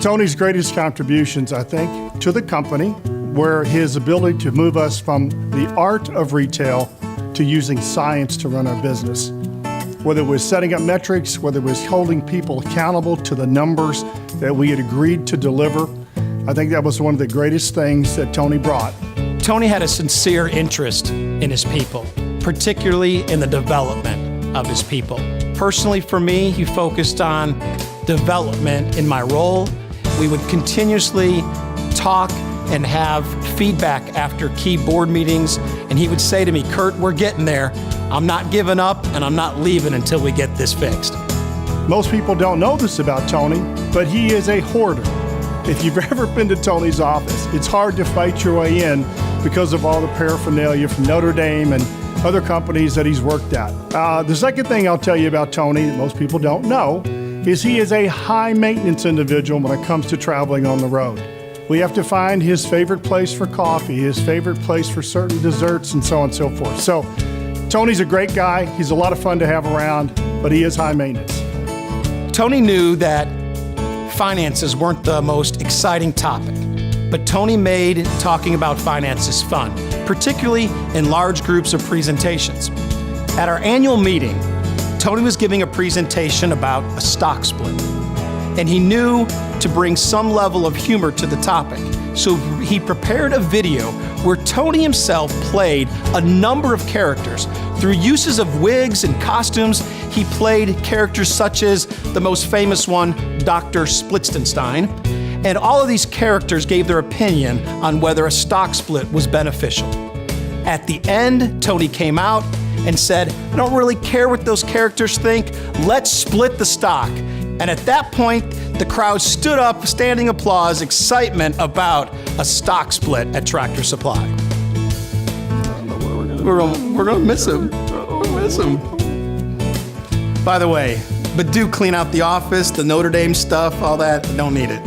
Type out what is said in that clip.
Tony's greatest contributions, I think, to the company were his ability to move us from the art of retail to using science to run our business. Whether it was setting up metrics, whether it was holding people accountable to the numbers that we had agreed to deliver, I think that was one of the greatest things that Tony brought. Tony had a sincere interest in his people, particularly in the development of his people. Personally, for me, he focused on development in my role. We would continuously talk and have feedback after key board meetings, and he would say to me, "Kurt, we're getting there. I'm not giving up, and I'm not leaving until we get this fixed." Most people don't know this about Tony, but he is a hoarder. If you've ever been to Tony's office, it's hard to fight your way in because of all the paraphernalia from Notre Dame and other companies that he's worked at. The second thing I'll tell you about Tony that most people don't know is he is a high maintenance individual when it comes to traveling on the road. We have to find his favorite place for coffee, his favorite place for certain desserts, and so on and so forth. So Tony's a great guy. He's a lot of fun to have around, but he is high maintenance. Tony knew that finances weren't the most exciting topic, but Tony made talking about finances fun, particularly in large groups of presentations. At our annual meeting, Tony was giving a presentation about a stock split, and he knew to bring some level of humor to the topic. So he prepared a video where Tony himself played a number of characters. Through uses of wigs and costumes, he played characters such as the most famous one, Dr. Splitzenstein. And all of these characters gave their opinion on whether a stock split was beneficial. At the end, Tony came out and said, "I don't really care what those characters think. Let's split the stock." And at that point, the crowd stood up, standing applause, excitement about a stock split at Tractor Supply. We're gonna miss him. We'll miss him. By the way, but do clean out the office, the Notre Dame stuff, all that. Don't need it.